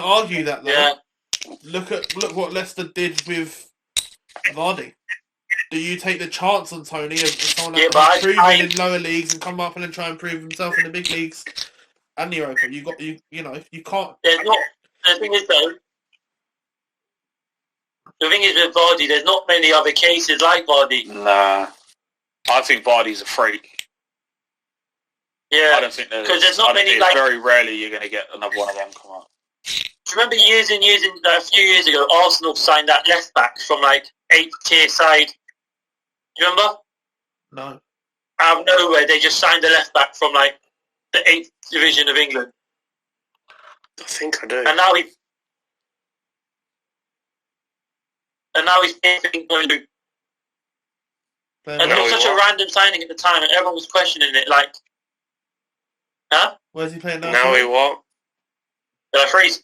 argue that though, look what Leicester did with Vardy. Do you take the chance on Tony of someone that's proven in lower leagues and come up and then try and prove himself in the big leagues and Europa? You can't. The thing is though. The thing is with Vardy, there's not many other cases like Vardy. Nah, I think Vardy's a freak. Yeah, I don't think there's not many. Very rarely you're going to get another one of them come up. Do you remember a few years ago, Arsenal signed that left back from 8th tier side? Do you remember? No. Out of nowhere, they just signed a left back from the 8th division of England. I think I do. And now he's paying for England. And it was such a random signing at the time, and everyone was questioning it. Where's he playing now? Now he what? I think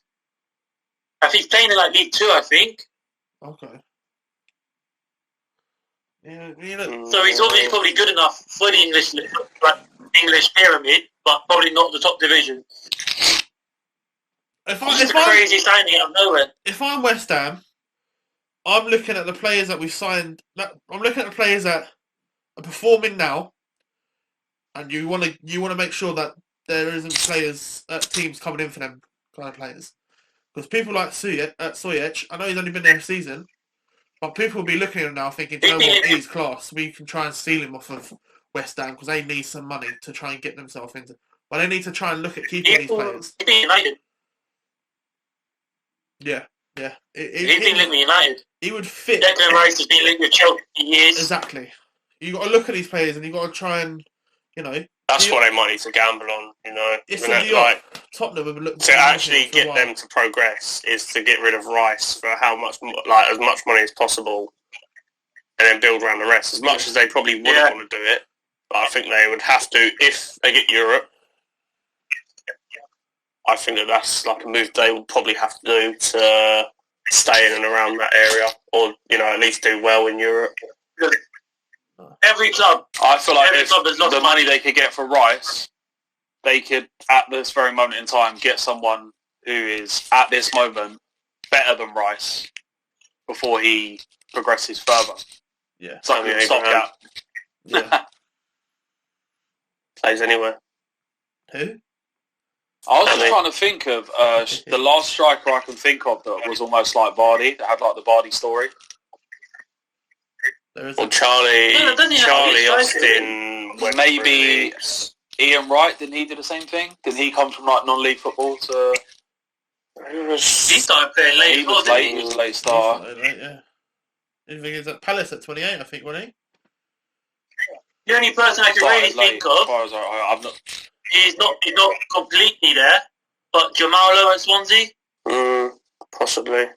he's playing in League 2, I think. Okay. Yeah, so he's obviously probably good enough for the English pyramid, but probably not the top division. It's a crazy signing out of nowhere. If I'm West Ham, I'm looking at the players that we've signed. I'm looking at the players that are performing now, and you want to make sure that there isn't teams coming in for them kind of players. Because people like Soyech, I know he's only been there a season, but people will be looking at him now thinking, you know what, he's class. We can try and steal him off of West Ham because they need some money to try and get themselves into. Well, they need to try and look at keeping these players. Yeah. He's been linked with United. He would fit. Declan Rice has been linked with Chelsea for years. Exactly. You got to look at these players and you got to try and, That's what they might need to gamble on. It's Tottenham would look to actually get them to progress is to get rid of Rice for as much money as possible, and then build around the rest. As much as they probably wouldn't want to do it, but I think they would have to if they get Europe. I think that's like a move they will probably have to do to stay in and around that area, or at least do well in Europe. Every club. I feel like if the money they could get for Rice, they could at this very moment in time get someone who is at this moment better than Rice before he progresses further. Yeah, something to stop that. Yeah, plays anywhere. Who? I was just trying to think of the last striker I can think of that was almost like Vardy, that had like the Vardy story. Or Charlie Austin. Maybe Ian Wright, didn't he do the same thing? Didn't he come from like non-league football to... He started playing late. He was late, he was a late start. Yeah. I think he's at Palace at 28, I think, wasn't he? The only person I can really think of... He's not completely there, but Jamal Lowe at Swansea? Possibly.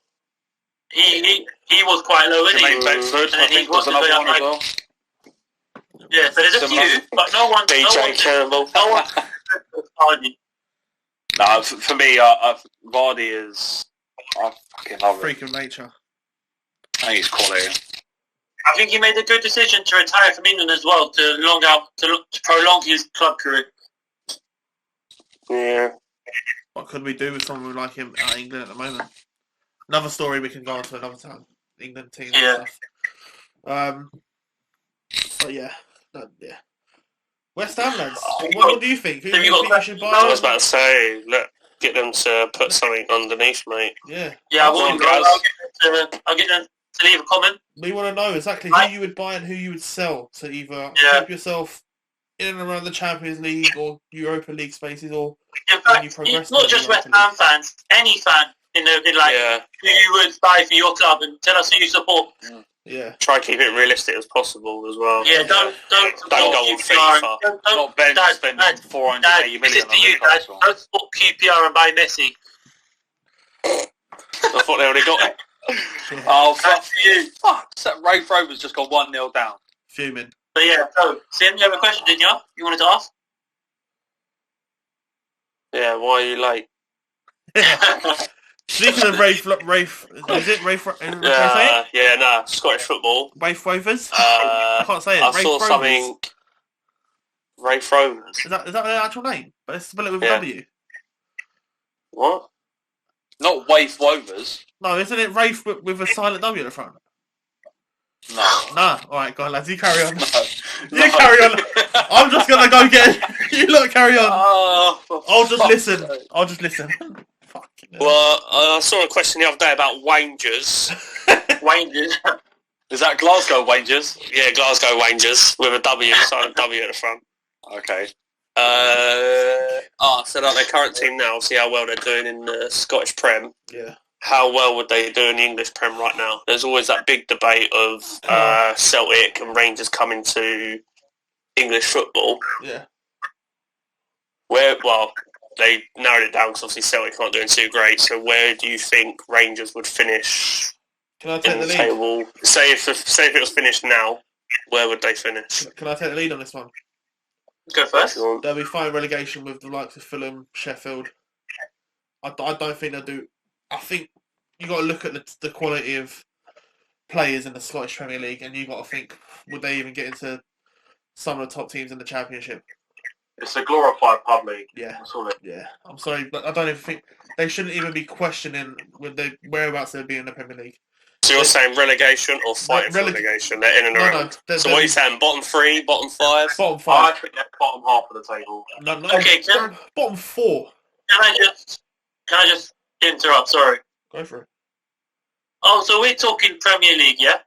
He was quite low, wasn't he? Bedford, I think, was another one as well. Yeah, so there's a few, but no one... DJ Campbell. No one... No, for me, Vardy is... I fucking love it. Freak of nature. I think he's quality. I think he made a good decision to retire from England as well, to prolong his club career. Yeah. What could we do with someone like him at England at the moment? Another story we can go on to another time. England team and stuff. But yeah. West Ham lads. What do you think? Who do you think we should buy? I was about to say, get them to put something underneath, mate. Yeah. Yeah, I'll get them to leave a comment. We want to know exactly who you would buy and who you would sell to either keep yourself in and around the Champions League or Europa League spaces, or in fact, it's not just West Ham fans. Any fan who you would buy for your club, and tell us who you support. Yeah. Try to keep it realistic as possible as well. Yeah, don't go on FIFA. Not Ben spending 480 million on Newcastle. Don't support QPR and buy Messi. I thought they already got it. Oh, fuck. That Rafe Rovers just got 1-0 down. Fuming. But yeah, so, Sim, you have a question, didn't you? You wanted to ask? Yeah, why are you late? Speaking of Rafe, is it Rafe? Scottish football. Rafe Rovers? I can't say it. I Rafe saw Rovers. something. Rafe Rovers. Is that their actual name? But it's spell it with a W. What? Not Waif Rovers. No, isn't it Rafe with a silent W at the front? No. Nah. Alright, go on, lads. You carry on. You carry on. I'm just going to go get it. You lot carry on. I'll just listen. Well, I saw a question the other day about Rangers. Rangers. Is that Glasgow Rangers? Yeah, Glasgow Rangers with a W, silent W at the front. Okay. So like their current team now, see how well they're doing in the Scottish Prem. Yeah. How well would they do in the English Prem right now? There's always that big debate of Celtic and Rangers coming to English football. Yeah. They narrowed it down because obviously Celtic aren't doing too great. So where do you think Rangers would finish Can I take in the lead? table? Say if it was finished now, where would they finish? Can I take the lead on this one? Go first. They'll be fine relegation with the likes of Fulham, Sheffield. I don't think they'll do... I think you got to look at the quality of players in the Scottish Premier League, and you got to think, would they even get into some of the top teams in the Championship? It's a glorified pub league. Yeah. That's all it. Yeah. I'm sorry, but I don't even think... They shouldn't even be questioning with the whereabouts they'll be in the Premier League. So you're saying relegation or fighting for relegation? They're in and around. So what are you saying? Bottom 3, bottom 5? Bottom 5. I think they're bottom half of the table. No, Okay, bottom 4. Can I just interrupt? Sorry. Go for it. Oh, so we're talking Premier League, yeah?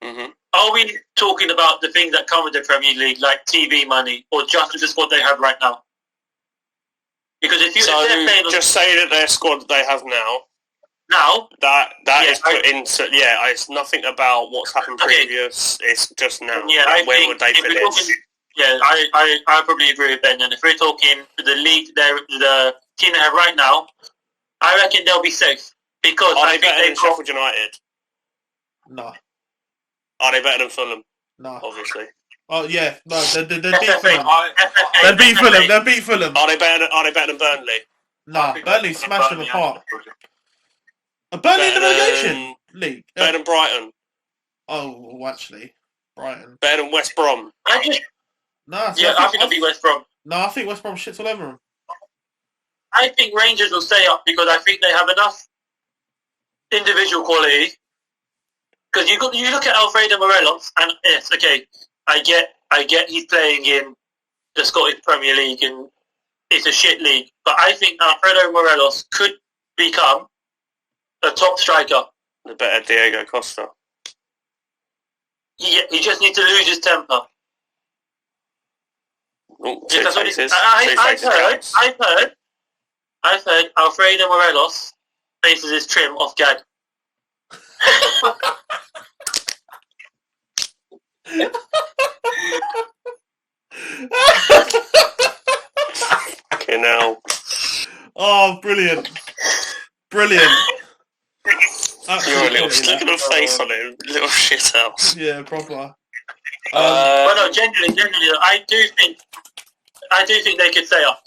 Mm-hmm. Are we talking about the things that come with the Premier League, like TV money, or just the squad they have right now? Because if they're playing just say that their squad that they have now, that is put into it's nothing about what's happened previous. It's just now. Yeah, where would they finish? I probably agree with Ben. And if we're talking the league, the team they have right now, I reckon they'll be safe because are they better than Sheffield United? No. Are they better than Fulham? No. Obviously. Oh yeah, no, they beat Fulham. They beat Fulham. Are they better than Burnley? Nah, Burnley smashed them apart. Burnley in the relegation league. Better than Brighton. Oh, well, actually, Brighton. Better than West Brom. I think it'll be West Brom. No, I think West Brom shits all over them. I think Rangers will stay up because I think they have enough individual quality. Because you look at Alfredo Morelos, and yes, okay, I get he's playing in the Scottish Premier League and it's a shit league, but I think Alfredo Morelos could become a top striker. The better Diego Costa. He just needs to lose his temper. I've heard Alfredo Morelos faces his trim off Gad. Okay, now. Oh, brilliant. Brilliant. You're a little, look at the face on it, little shit house. Yeah, proper. Well, no, genuinely, I do think they could stay up.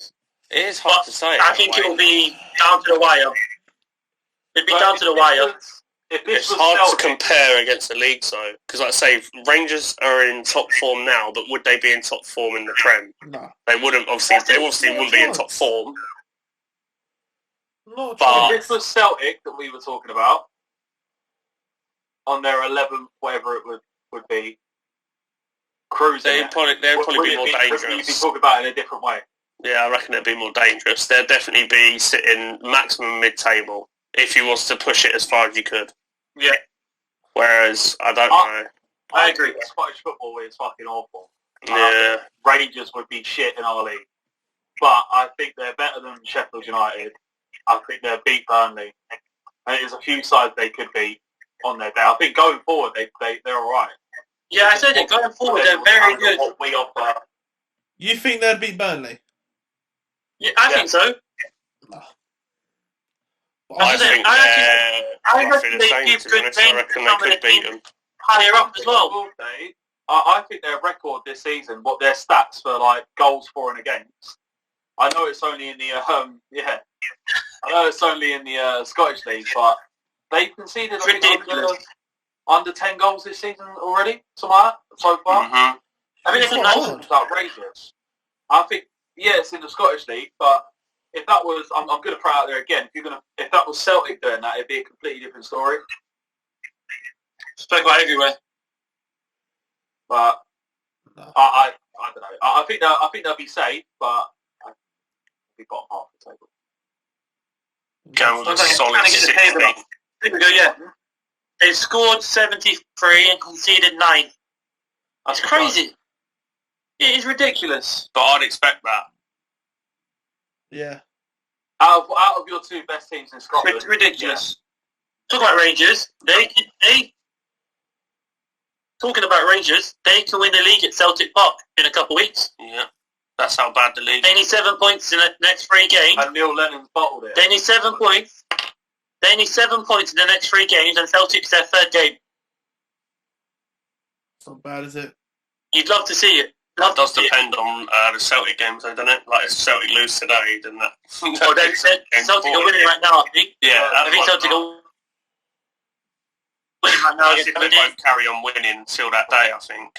It is hard to say. I think it will be down to the wire. It'd be down to the wire. It's hard to compare against the league, though, because like I say, Rangers are in top form now, but would they be in top form in the Prem? No. They wouldn't. Obviously, they wouldn't be in top form. Not but if this was Celtic that we were talking about, on their 11th, whatever it would be, cruising, they'd probably be more dangerous. You'd be talking about it in a different way. Yeah, I reckon it'd be more dangerous. They'd definitely be sitting maximum mid-table if you was to push it as far as you could. Yeah. Whereas, I don't know. I agree. Scottish football is fucking awful. Yeah. Rangers would be shit in our league. But I think they're better than Sheffield United. I think they'll beat Burnley. And there's a few sides they could beat on their day. I think going forward, they're all right. Yeah, I said it. Going forward, they're very good. What we offer. You think they'd beat Burnley? Yeah, I think so. No. I reckon they could beat them. Higher up as well. I think their record this season, what their stats for like goals for and against. I know it's only in the Scottish League, but they've conceded under 10 goals this season already. So far. Mm-hmm. I think it's outrageous. I think it's in the Scottish League, but if that was, I'm going to throw out there again. If that was Celtic doing that, it'd be a completely different story. Spoke about everywhere. But I don't know. I think they'll be safe, but I'll be bottom half of the table. Go with a solid 60. Here we go. Yeah, they scored 73 and conceded 9. That's crazy. It is ridiculous. But I'd expect that. Yeah. Out of your two best teams in Scotland, It's ridiculous. Talk about Rangers. Talking about Rangers, they can win the league at Celtic Park in a couple of weeks. Yeah, that's how bad the league They need 7 points in the next 3 games. And Neil Lennon's bottled it. They need 7 points. They need 7 points in the next 3 games, and Celtic's their 3rd game. It's not bad, is it? You'd love to see it. That does depend on the Celtic games, though, doesn't it? Like, if Celtic lose today, then that... Celtic are winning right now, I think. Yeah, I think Celtic are winning right now. They both carry on winning until that day, I think.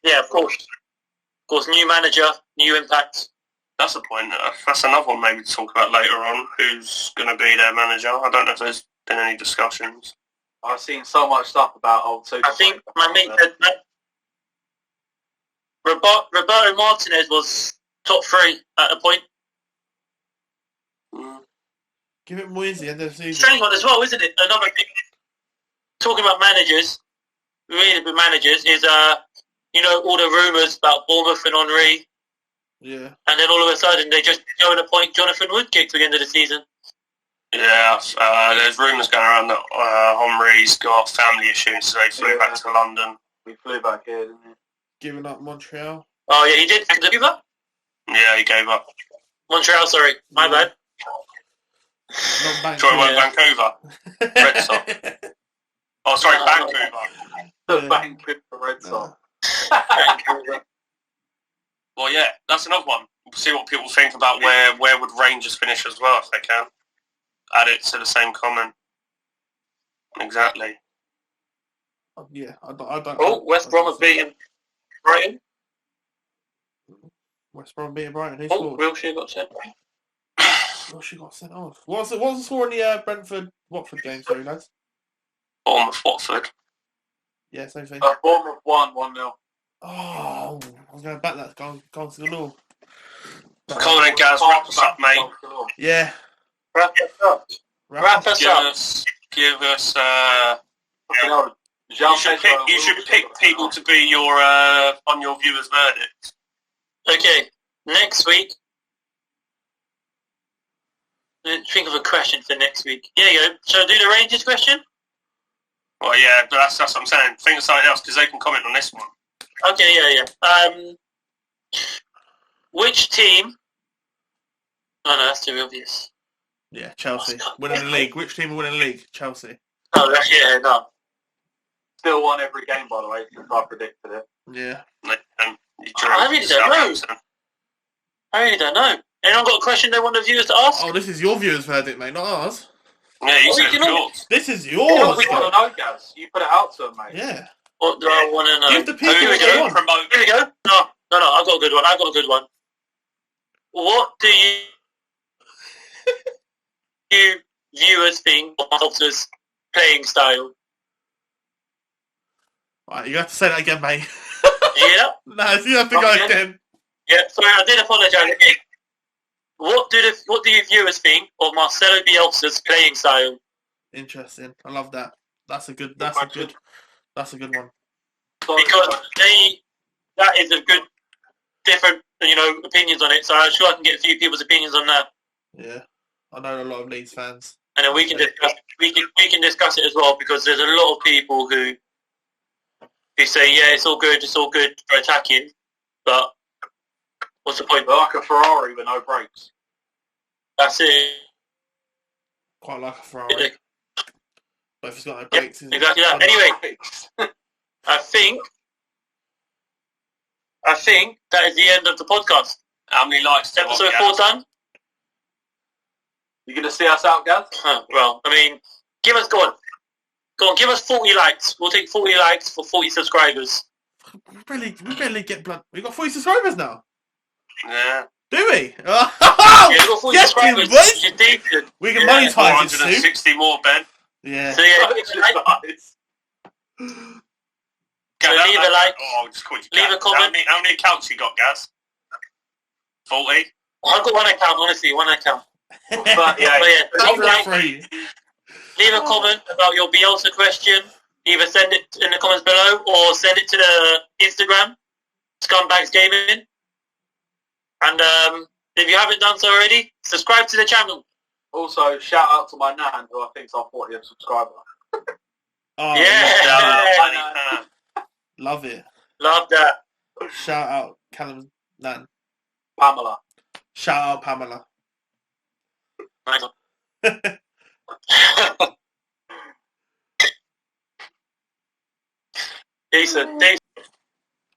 Yeah, of course. Of course, new manager, new impact. That's a point. That's another one maybe to talk about later on. Who's going to be their manager? I don't know if there's been any discussions. I've seen so much stuff about old Super. I think my mate said that Roberto Martinez was top 3 at a point. Give it Moisey end of the season. Strange one as well, isn't it? Another thing. Talking about managers, really good managers, is all the rumours about Bournemouth and Henry. Yeah. And then all of a sudden they just go and appoint Jonathan Woodgate for the end of the season. Yeah, there's rumours going around that Henry's got family issues, so he flew back to London. We flew back here, didn't we? Giving up Montreal. Oh yeah, he did. Did he give up? Yeah, he gave up. Montreal, sorry, my bad. Not Sorry, Vancouver. Vancouver. Red Sox. Oh, sorry, Vancouver. The Vancouver Red Sox. Well, yeah, that's another one. We'll see what people think about where would Rangers finish as well if they can. Add it to the same comment. Exactly. Yeah, I don't. Oh, West Brom have beaten Brighton. West Brom beating Brighton. Who Oh, scored? Wilshere got sent. Wilshere got sent off. What was the score in the Brentford-Watford game? Sorry, lads. Bournemouth, Watford. Yeah, same thing. Bournemouth won 1-0. Oh, I was going to back that. Gone to the law. Come on, guys, wrap us up, mate. Yeah. Wrap us up. Wrap us up. Give us. You should pick people to be your on your viewers' verdict. Okay, next week. Think of a question for next week. Yeah, you go. Shall I do the Rangers question? Well, yeah, but that's what I'm saying. Think of something else because they can comment on this one. Okay, yeah. Which team? Oh no, that's too obvious. Yeah, Chelsea. Winning the league. Which team will win the league? Chelsea. Oh, yeah, no. Still won every game, by the way, since I predicted it. Yeah. I really don't know. I really don't know. Anyone got a question they want the viewers to ask? Oh, this is your viewers' verdict, mate, not ours. Yeah, you said yours. This is Yeah, yours. we want to know, Gaz. You put it out to them, mate. Yeah. What do I want to know? Give the people Here we what they go. want. Promote. Here we go. No, I've got a good one. What do you viewers think of Malta's playing style? Right, you have to say that again, mate. Yeah? No, you have to go again. Yeah, sorry, I did apologise again. What do you viewers think of Marcelo Bielsa's playing style? Interesting. I love that. That's a good one. Because that is a good different opinions on it, so I'm sure I can get a few people's opinions on that. Yeah. I know a lot of Leeds fans. And then we can discuss it as well, because there's a lot of people who say, yeah, it's all good for attacking, but what's the point? They're like a Ferrari with no brakes. That's it. Quite like a Ferrari. But if it's got no Yeah, brakes... exactly that. Anyway, I think that is the end of the podcast. How many likes? Episode 4 done. You gonna see us out, Gaz? Well, I mean, give us, go on, give us 40 likes. We'll take 40 likes for 40 subscribers. We barely get blood. We got 40 subscribers now. Yeah. Do we? Yeah, we got 40 Yes, subscribers. boys. You're decent. We can monetize it soon. 460 more, Ben. Yeah. So yeah, so leave a like. Oh, I'll just call you Leave Gaz. a comment. How many accounts you got, Gaz? 40? I've got one account, honestly, one account. But, Yeah, leave a like. Free. Leave a comment about your Bielsa question. Either send it in the comments below or send it to the Instagram, Scumbags Gaming. And if you haven't done so already, subscribe to the channel. Also, shout out to my nan, who I think's our 40th subscriber. Oh, Yeah. Love it. Love that. Shout out Callum's nan. Pamela. Shout out Pamela. Nice one. Decent.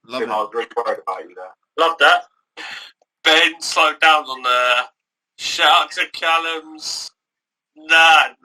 Love I it. was really worried about you there. Love that. Ben, slow down on the shout out to Callum's nan.